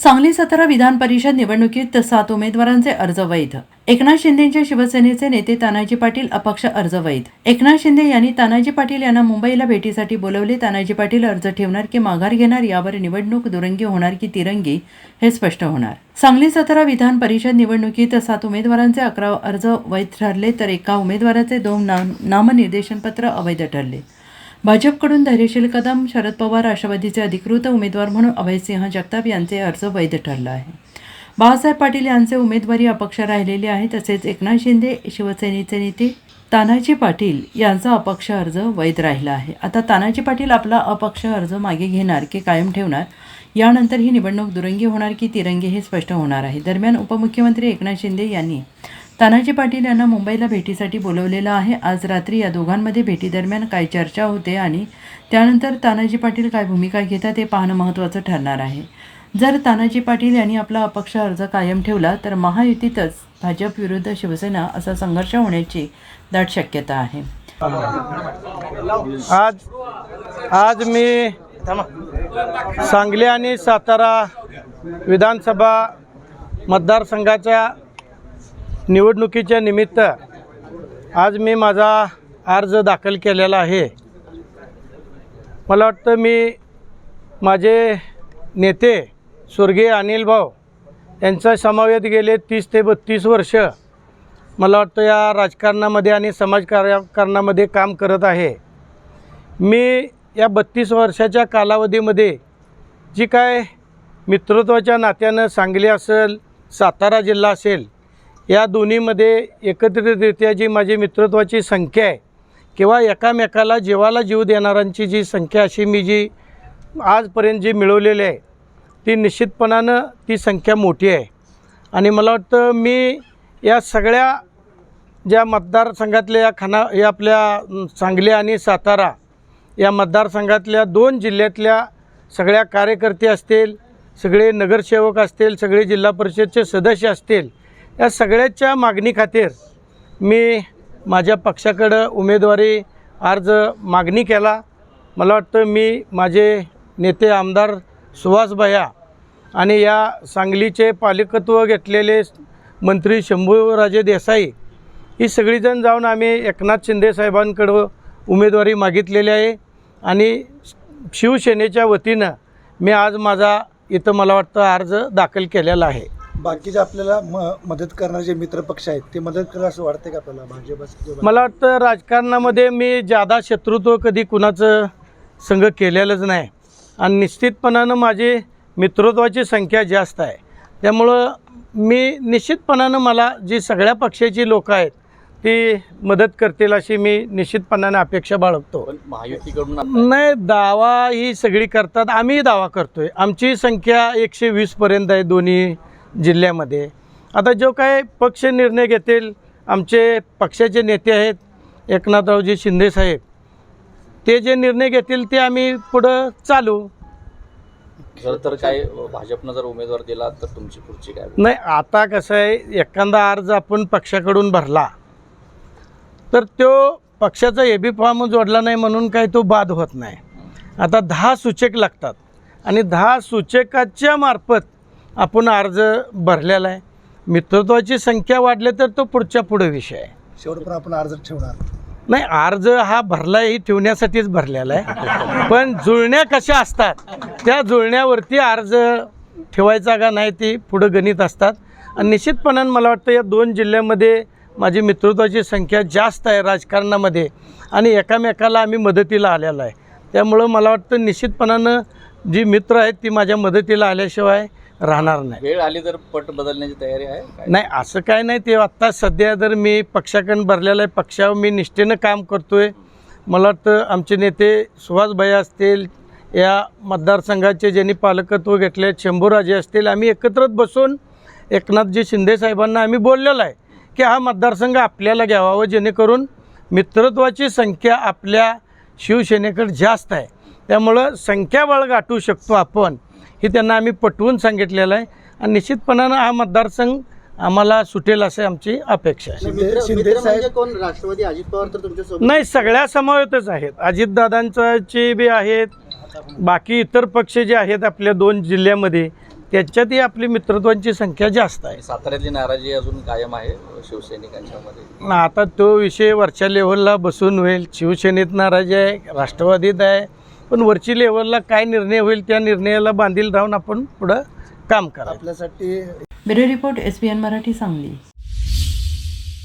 सांगली सातारा विधान परिषद निवडणुकीत 7 उमेदवारांचे अर्ज वैध. एकनाथ शिंदेंच्या शिवसेनेचे नेते तानाजी पाटील अपक्ष अर्ज वैध. एकनाथ शिंदे यांनी तानाजी पाटील यांना मुंबईला भेटीसाठी बोलवले. तानाजी पाटील अर्ज ठेवणार की माघार घेणार यावर निवडणूक दुरंगी होणार की तिरंगी हे स्पष्ट होणार. सांगली सातारा विधान परिषद निवडणुकीत 7 उमेदवारांचे 11 अर्ज वैध ठरले तर एका उमेदवाराचे 2 नामनिर्देशनपत्र अवैध ठरले. भाजपकडून धैर्यशील कदम, शरद पवार, राष्ट्रवादीचे अधिकृत उमेदवार म्हणून अभयसिंह जगताप यांचे अर्ज वैध ठरला आहे. बाळासाहेब पाटील यांचे उमेदवारी अपक्ष राहिलेले आहे. तसेच एकनाथ शिंदे शिवसेनेचे नेते तानाजी पाटील यांचा अपक्ष अर्ज वैध राहिला आहे. आता तानाजी पाटील आपला अपक्ष अर्ज मागे घेणार की कायम ठेवणार यानंतर ही निवडणूक दुरंगी होणार की तिरंगी हे स्पष्ट होणार आहे. दरम्यान उपमुख्यमंत्री एकनाथ शिंदे यांनी तानाजी पाटील यांना मुंबईला भेटीसाठी बोलवलेलं आहे. आज रात्री या दोघांमध्ये भेटीदरम्यान काय चर्चा होते आणि त्यानंतर तानाजी पाटील काय भूमिका घेतात हे पाहणं महत्त्वाचं ठरणार आहे. जर तानाजी पाटील यांनी आपला अपक्ष अर्ज कायम ठेवला तर महायुतीतच भाजप विरुद्ध शिवसेना असा संघर्ष होण्याची दाट शक्यता आहे. आज मी सांगली आणि सातारा विधानसभा मतदारसंघाच्या निवडणुकीच्या निमित्त आज मी माझा अर्ज दाखल केलेला आहे. मला वाटतं मी माझे नेते स्वर्गीय अनिल भाऊ यांचा समवेत गेले 30 ते 32 वर्ष मला वाटतं या राजकारणामध्ये आणि समाजकारणामध्ये काम करत आहे. मी या 32 वर्षाच्या कालावधीमध्ये जी काय मित्रत्वाच्या नात्यानं सांगली असेल, सातारा जिल्हा असेल, या दोन्हीमध्ये एकत्रितरित्या जी माझी मित्रत्वाची संख्या आहे किंवा एकामेकाला जीवाला जीव देणाऱ्यांची जी संख्या अशी मी जी आजपर्यंत जी मिळवलेली आहे ती निश्चितपणानं ती संख्या मोठी आहे. आणि मला वाटतं मी या सगळ्या ज्या मतदारसंघातल्या या आपल्या सांगली आणि सातारा या मतदारसंघातल्या 2 जिल्ह्यातल्या सगळ्या कार्यकर्ते असतील, सगळे नगरसेवक असतील, सगळे जिल्हा परिषदचे सदस्य असतील, या सगळ्याच्या मागणी खातीर मी माझ्या पक्षाकडं उमेदवारी अर्ज मागणी केला. मला वाटतं मी माझे नेते आमदार सुहास भैया आणि या सांगलीचे पालकत्व घेतलेले मंत्री शंभूराजे देसाई ही सगळीजण जाऊन आम्ही एकनाथ शिंदे साहेबांकडं उमेदवारी मागितलेली आहे. आणि शिवसेनेच्या वतीनं मी आज माझा इथं मला वाटतं अर्ज दाखल केलेला आहे. बाकीचे आपल्याला मदत करणारे जे मित्रपक्ष आहेत ते मदत करायला असं वाटतं का आपल्याला भाजप? मला वाटतं राजकारणामध्ये मी जादा शत्रुत्व कधी कुणाचं संघ केलेलंच नाही आणि निश्चितपणानं माझी मित्रत्वाची संख्या जास्त आहे. त्यामुळं मी निश्चितपणानं मला जी सगळ्या पक्षाची लोकं आहेत ती मदत करतील अशी मी निश्चितपणाने अपेक्षा बाळगतो. महायुतीकडून नाही, दावा ही सगळी करतात, आम्ही दावा करतोय. आमची संख्या 120पर्यंत आहे दोन्ही जिल्ह्यामध्ये. आता जो काय पक्ष निर्णय घेतील, आमचे पक्षाचे नेते आहेत एकनाथरावजी शिंदे साहेब, ते जे निर्णय घेतील ते आम्ही पुढं चालू. तर काय भाजपनं जर उमेदवार दिला तर तुमची पुढची काय? नाही, आता कसं आहे, एखादा अर्ज आपण पक्षाकडून भरला तर तो पक्षाचा एबी फॉर्म जोडला नाही म्हणून काही तो बाद होत नाही. आता 10 सूचक लागतात आणि 10 सूचकाच्या मार्फत आपण अर्ज भरलेला आहे. मित्रत्वाची संख्या वाढली तर तो पुढे विषय आहे. शेवटपर्यंत आपण अर्ज ठेवणार नाही, अर्ज हा भरलाही ठेवण्यासाठीच भरलेला आहे. पण जुळण्या कशा असतात त्या जुळण्यावरती अर्ज ठेवायचा का नाही ती पुढं गणित असतात. आणि निश्चितपणानं मला वाटतं या 2 जिल्ह्यामध्ये माझी मित्रत्वाची संख्या जास्त आहे राजकारणामध्ये आणि एकामेकाला आम्ही मदतीला आलेला आहे. त्यामुळं मला वाटतं निश्चितपणानं जी मित्र आहेत ती माझ्या मदतीला आल्याशिवाय राहणार नाही. वेळ आली तर पट बदलण्याची तयारी आहे? नाही, असं काय नाही. ते आत्ता सध्या जर मी पक्षाकडून भरलेलं आहे, पक्षावर मी निष्ठेनं काम करतो आहे. मला वाटतं आमचे नेते सुहास भैया असतील, या मतदारसंघाचे ज्यांनी पालकत्व घेतले शंभूराजे असतील, आम्ही एकत्रित बसून एकनाथजी शिंदे साहेबांना आम्ही बोललेलं आहे की हा मतदारसंघ आपल्याला घ्यावा जेणेकरून मित्रत्वाची संख्या आपल्या शिवसेनेकडे जास्त आहे. त्यामुळं संख्याबळ गाठू शकतो आपण हे त्यांना आम्ही पटवून सांगितलेलं आहे. आणि निश्चितपणानं हा मतदारसंघ आम्हाला सुटेल असे आमची अपेक्षा आहे. शिंदे साहेब कोण? राष्ट्रवादी अजित पवार तर तुमच्यासोबत नाही, सगळ्या समावेतच आहेत. अजितदादांचे बी आहेत, बाकी इतर पक्ष जे आहेत आपल्या 2 जिल्ह्यामध्ये त्याच्यातही आपली मित्रत्वांची संख्या जास्त आहे. साताऱ्यातली नाराजी अजून कायम आहे शिवसैनिकांच्यामध्ये. आता तो विषय वरच्या लेवलला बसून होईल. शिवसेनेत नाराजी आहे, राष्ट्रवादीत आहे, पण वरची लेवलला काय निर्णय होईल त्या निर्णयाला बांधील राहून आपण पुढं काम करा. आपल्यासाठी bureau report SBN Marathi Sangli.